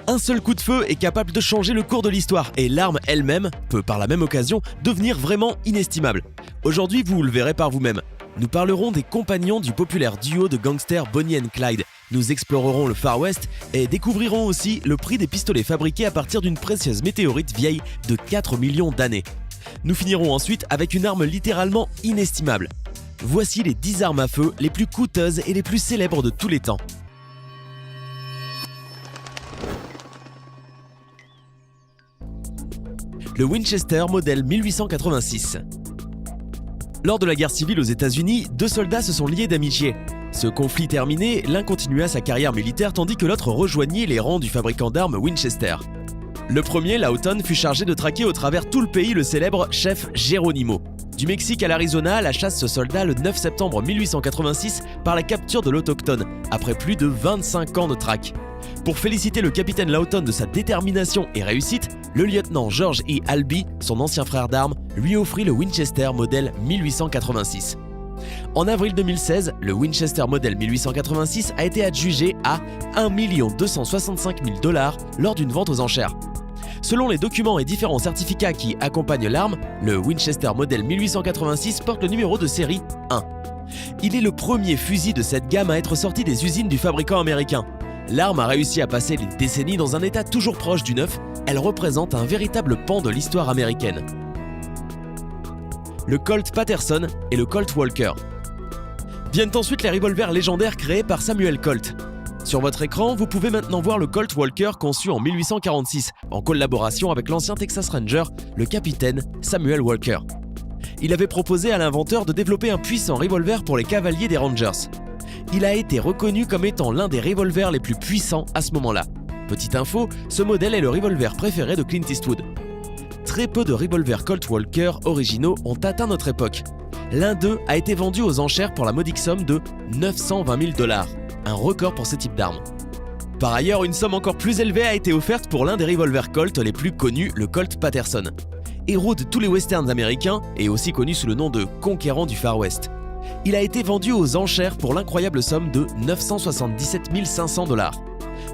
Un seul coup de feu est capable de changer le cours de l'histoire et l'arme elle-même peut par la même occasion devenir vraiment inestimable. Aujourd'hui, vous le verrez par vous-même. Nous parlerons des compagnons du populaire duo de gangsters Bonnie and Clyde. Nous explorerons le Far West et découvrirons aussi le prix des pistolets fabriqués à partir d'une précieuse météorite vieille de 4 millions d'années. Nous finirons ensuite avec une arme littéralement inestimable. Voici les 10 armes à feu les plus coûteuses et les plus célèbres de tous les temps. Le Winchester modèle 1886. Lors de la guerre civile aux États-Unis, deux soldats se sont liés d'amitié. Ce conflit terminé, l'un continua sa carrière militaire tandis que l'autre rejoignit les rangs du fabricant d'armes Winchester. Le premier, Lawton, fut chargé de traquer au travers tout le pays le célèbre chef Geronimo. Du Mexique à l'Arizona, la chasse se solda le 9 septembre 1886 par la capture de l'Autochtone, après plus de 25 ans de traque. Pour féliciter le capitaine Lawton de sa détermination et réussite, le lieutenant George E. Albee, son ancien frère d'armes, lui offrit le Winchester modèle 1886. En avril 2016, le Winchester modèle 1886 a été adjugé à 1 265 000 $ lors d'une vente aux enchères. Selon les documents et différents certificats qui accompagnent l'arme, le Winchester modèle 1886 porte le numéro de série 1. Il est le premier fusil de cette gamme à être sorti des usines du fabricant américain. L'arme a réussi à passer les décennies dans un état toujours proche du neuf, elle représente un véritable pan de l'histoire américaine. Le Colt Paterson et le Colt Walker. Viennent ensuite les revolvers légendaires créés par Samuel Colt. Sur votre écran, vous pouvez maintenant voir le Colt Walker conçu en 1846, en collaboration avec l'ancien Texas Ranger, le capitaine Samuel Walker. Il avait proposé à l'inventeur de développer un puissant revolver pour les cavaliers des Rangers. Il a été reconnu comme étant l'un des revolvers les plus puissants à ce moment-là. Petite info, ce modèle est le revolver préféré de Clint Eastwood. Très peu de revolvers Colt Walker originaux ont atteint notre époque. L'un d'eux a été vendu aux enchères pour la modique somme de 920 000 $, un record pour ce type d'arme. Par ailleurs, une somme encore plus élevée a été offerte pour l'un des revolvers Colt les plus connus, le Colt Paterson. Héros de tous les westerns américains et aussi connu sous le nom de conquérant du Far West. Il a été vendu aux enchères pour l'incroyable somme de 977 500 $.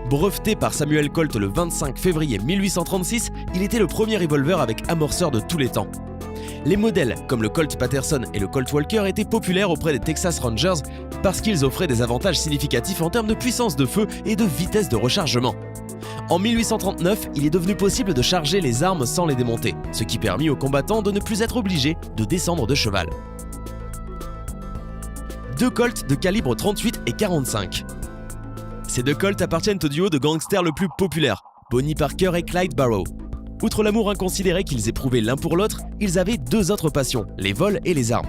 Breveté par Samuel Colt le 25 février 1836, il était le premier revolver avec amorceur de tous les temps. Les modèles comme le Colt Paterson et le Colt Walker étaient populaires auprès des Texas Rangers parce qu'ils offraient des avantages significatifs en termes de puissance de feu et de vitesse de rechargement. En 1839, il est devenu possible de charger les armes sans les démonter, ce qui permit aux combattants de ne plus être obligés de descendre de cheval. Deux Colts de calibre 38 et 45. Ces deux Colts appartiennent au duo de gangsters le plus populaire, Bonnie Parker et Clyde Barrow. Outre l'amour inconsidéré qu'ils éprouvaient l'un pour l'autre, ils avaient deux autres passions, les vols et les armes.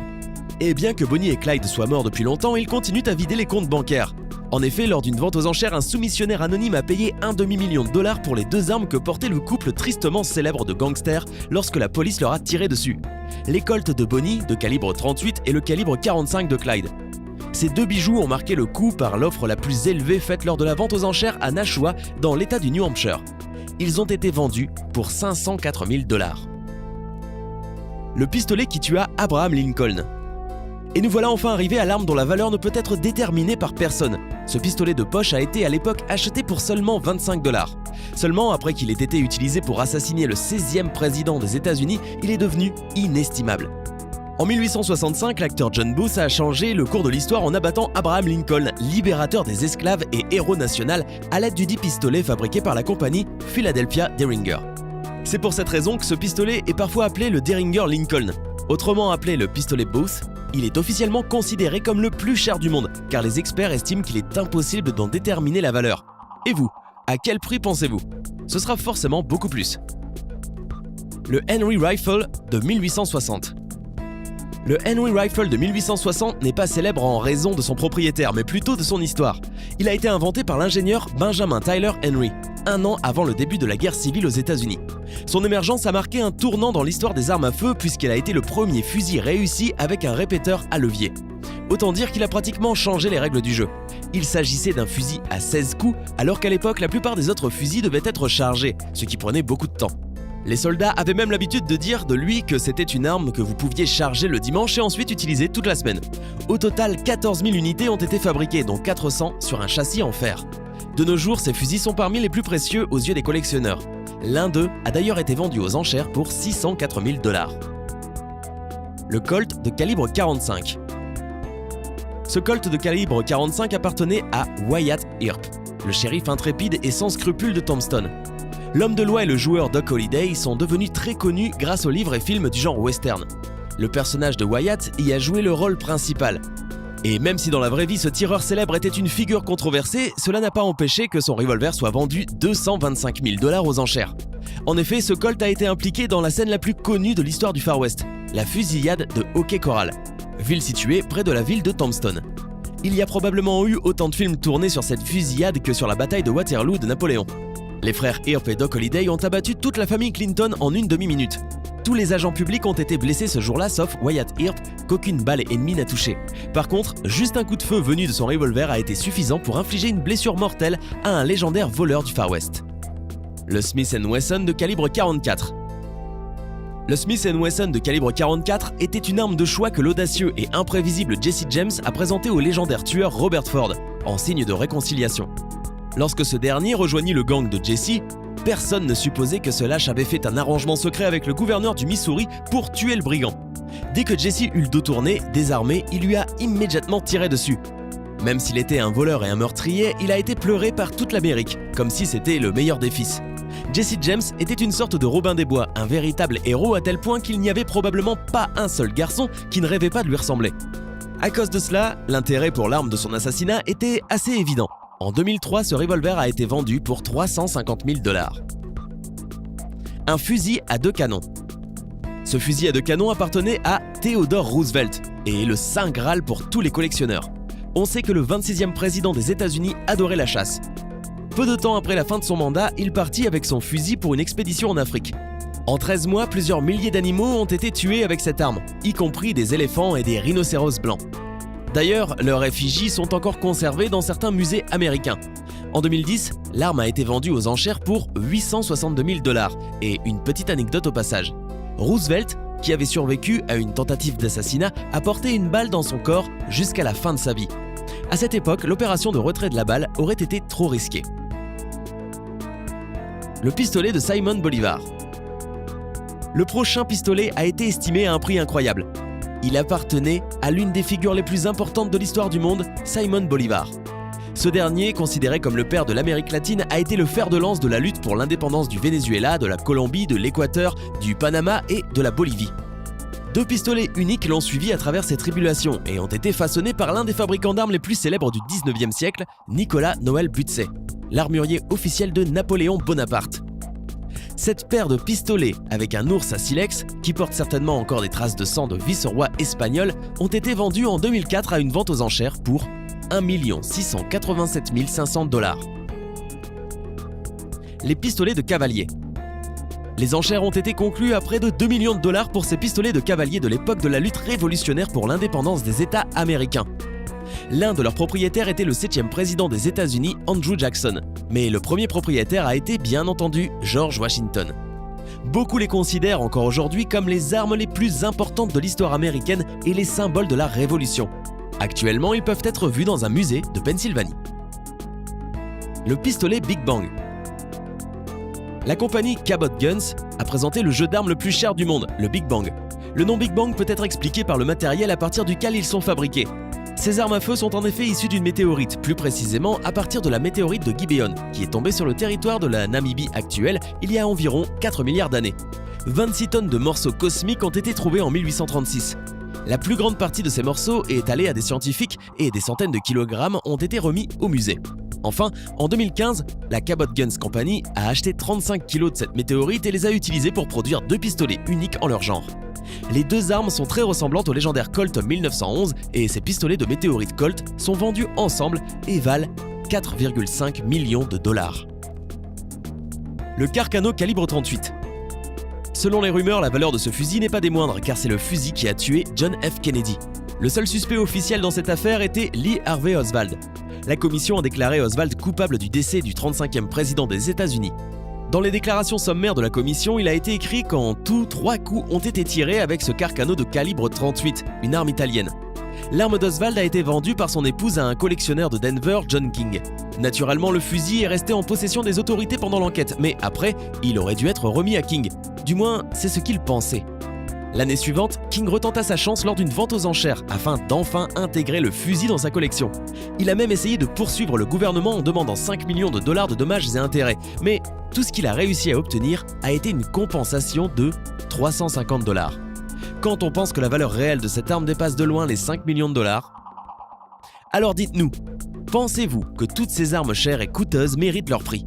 Et bien que Bonnie et Clyde soient morts depuis longtemps, ils continuent à vider les comptes bancaires. En effet, lors d'une vente aux enchères, un soumissionnaire anonyme a payé $1 demi-million pour les deux armes que portait le couple tristement célèbre de gangsters lorsque la police leur a tiré dessus. Les Colts de Bonnie, de calibre 38 et le calibre 45 de Clyde. Ces deux bijoux ont marqué le coup par l'offre la plus élevée faite lors de la vente aux enchères à Nashua, dans l'état du New Hampshire. Ils ont été vendus pour 504 000 $. Le pistolet qui tua Abraham Lincoln. Et nous voilà enfin arrivés à l'arme dont la valeur ne peut être déterminée par personne. Ce pistolet de poche a été à l'époque acheté pour seulement 25 $. Seulement, après qu'il ait été utilisé pour assassiner le 16e président des États-Unis, il est devenu inestimable. En 1865, l'acteur John Booth a changé le cours de l'histoire en abattant Abraham Lincoln, libérateur des esclaves et héros national, à l'aide du dit pistolet fabriqué par la compagnie Philadelphia Derringer. C'est pour cette raison que ce pistolet est parfois appelé le Derringer Lincoln. Autrement appelé le pistolet Booth, il est officiellement considéré comme le plus cher du monde, car les experts estiment qu'il est impossible d'en déterminer la valeur. Et vous, à quel prix pensez-vous? Ce sera forcément beaucoup plus. Le Henry Rifle de 1860. Le Henry Rifle de 1860 n'est pas célèbre en raison de son propriétaire, mais plutôt de son histoire. Il a été inventé par l'ingénieur Benjamin Tyler Henry, un an avant le début de la guerre civile aux États-Unis. Son émergence a marqué un tournant dans l'histoire des armes à feu puisqu'il a été le premier fusil réussi avec un répéteur à levier. Autant dire qu'il a pratiquement changé les règles du jeu. Il s'agissait d'un fusil à 16 coups, alors qu'à l'époque la plupart des autres fusils devaient être chargés, ce qui prenait beaucoup de temps. Les soldats avaient même l'habitude de dire de lui que c'était une arme que vous pouviez charger le dimanche et ensuite utiliser toute la semaine. Au total, 14 000 unités ont été fabriquées, dont 400 sur un châssis en fer. De nos jours, ces fusils sont parmi les plus précieux aux yeux des collectionneurs. L'un d'eux a d'ailleurs été vendu aux enchères pour 604 000 $. Le Colt de calibre 45. Ce Colt de calibre 45 appartenait à Wyatt Earp, le shérif intrépide et sans scrupules de Tombstone. L'homme de loi et le joueur Doc Holliday sont devenus très connus grâce aux livres et films du genre western. Le personnage de Wyatt y a joué le rôle principal. Et même si dans la vraie vie ce tireur célèbre était une figure controversée, cela n'a pas empêché que son revolver soit vendu 225 000 $ aux enchères. En effet, ce Colt a été impliqué dans la scène la plus connue de l'histoire du Far West, la fusillade de Hockey Corral, ville située près de la ville de Tombstone. Il y a probablement eu autant de films tournés sur cette fusillade que sur la bataille de Waterloo de Napoléon. Les frères Earp et Doc Holliday ont abattu toute la famille Clinton en une demi-minute. Tous les agents publics ont été blessés ce jour-là, sauf Wyatt Earp, qu'aucune balle ennemie n'a touché. Par contre, juste un coup de feu venu de son revolver a été suffisant pour infliger une blessure mortelle à un légendaire voleur du Far West. Le Smith & Wesson de calibre 44. Le Smith & Wesson de calibre 44 était une arme de choix que l'audacieux et imprévisible Jesse James a présenté au légendaire tueur Robert Ford, en signe de réconciliation. Lorsque ce dernier rejoignit le gang de Jesse, personne ne supposait que ce lâche avait fait un arrangement secret avec le gouverneur du Missouri pour tuer le brigand. Dès que Jesse eut le dos tourné, désarmé, il lui a immédiatement tiré dessus. Même s'il était un voleur et un meurtrier, il a été pleuré par toute l'Amérique, comme si c'était le meilleur des fils. Jesse James était une sorte de Robin des Bois, un véritable héros à tel point qu'il n'y avait probablement pas un seul garçon qui ne rêvait pas de lui ressembler. À cause de cela, l'intérêt pour l'arme de son assassinat était assez évident. En 2003, ce revolver a été vendu pour 350 000 $. Un fusil à 2 canons. Ce fusil à 2 canons appartenait à Theodore Roosevelt et est le saint graal pour tous les collectionneurs. On sait que le 26e président des États-Unis adorait la chasse. Peu de temps après la fin de son mandat, il partit avec son fusil pour une expédition en Afrique. En 13 mois, plusieurs milliers d'animaux ont été tués avec cette arme, y compris des éléphants et des rhinocéros blancs. D'ailleurs, leurs effigies sont encore conservées dans certains musées américains. En 2010, l'arme a été vendue aux enchères pour 862 000 $. Et une petite anecdote au passage. Roosevelt, qui avait survécu à une tentative d'assassinat, a porté une balle dans son corps jusqu'à la fin de sa vie. À cette époque, l'opération de retrait de la balle aurait été trop risquée. Le pistolet de Simon Bolivar. Le prochain pistolet a été estimé à un prix incroyable. Il appartenait à l'une des figures les plus importantes de l'histoire du monde, Simon Bolivar. Ce dernier, considéré comme le père de l'Amérique latine, a été le fer de lance de la lutte pour l'indépendance du Venezuela, de la Colombie, de l'Équateur, du Panama et de la Bolivie. 2 pistolets uniques l'ont suivi à travers ces tribulations et ont été façonnés par l'un des fabricants d'armes les plus célèbres du 19e siècle, Nicolas Noël Butzer, l'armurier officiel de Napoléon Bonaparte. Cette paire de pistolets avec un ours à silex, qui porte certainement encore des traces de sang de vice-roi espagnol, ont été vendus en 2004 à une vente aux enchères pour 1 687 500 $. Les pistolets de cavalier. Les enchères ont été conclues à près de 2 millions de $ pour ces pistolets de cavalier de l'époque de la lutte révolutionnaire pour l'indépendance des États américains. L'un de leurs propriétaires était le 7e président des États-Unis, Andrew Jackson, mais le premier propriétaire a été bien entendu George Washington. Beaucoup les considèrent encore aujourd'hui comme les armes les plus importantes de l'histoire américaine et les symboles de la Révolution. Actuellement, ils peuvent être vus dans un musée de Pennsylvanie. Le pistolet Big Bang. La compagnie Cabot Guns a présenté le jeu d'armes le plus cher du monde, le Big Bang. Le nom Big Bang peut être expliqué par le matériel à partir duquel ils sont fabriqués. Ces armes à feu sont en effet issues d'une météorite, plus précisément à partir de la météorite de Gibeon, qui est tombée sur le territoire de la Namibie actuelle il y a environ 4 milliards d'années. 26 tonnes de morceaux cosmiques ont été trouvés en 1836. La plus grande partie de ces morceaux est allée à des scientifiques et des centaines de kilogrammes ont été remis au musée. Enfin, en 2015, la Cabot Guns Company a acheté 35 kilos de cette météorite et les a utilisés pour produire 2 pistolets uniques en leur genre. Les 2 armes sont très ressemblantes au légendaire Colt 1911 et ces pistolets de météorite Colt sont vendus ensemble et valent 4,5 millions de $. Le Carcano calibre 38. Selon les rumeurs, la valeur de ce fusil n'est pas des moindres car c'est le fusil qui a tué John F. Kennedy. Le seul suspect officiel dans cette affaire était Lee Harvey Oswald. La commission a déclaré Oswald coupable du décès du 35e président des États-Unis. Dans les déclarations sommaires de la commission, il a été écrit qu'en tout 3 coups ont été tirés avec ce Carcano de calibre 38, une arme italienne. L'arme d'Oswald a été vendue par son épouse à un collectionneur de Denver, John King. Naturellement, le fusil est resté en possession des autorités pendant l'enquête, mais après, il aurait dû être remis à King. Du moins, c'est ce qu'il pensait. L'année suivante, King retenta sa chance lors d'une vente aux enchères afin d'enfin intégrer le fusil dans sa collection. Il a même essayé de poursuivre le gouvernement en demandant 5 millions de dollars de dommages et intérêts, mais tout ce qu'il a réussi à obtenir a été une compensation de 350 dollars. Quand on pense que la valeur réelle de cette arme dépasse de loin les 5 millions de dollars, alors dites-nous, pensez-vous que toutes ces armes chères et coûteuses méritent leur prix ?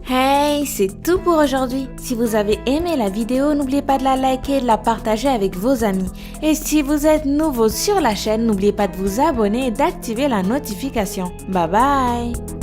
Hey, c'est tout pour aujourd'hui. Si vous avez aimé la vidéo, n'oubliez pas de la liker et de la partager avec vos amis. Et si vous êtes nouveau sur la chaîne, n'oubliez pas de vous abonner et d'activer la notification. Bye bye!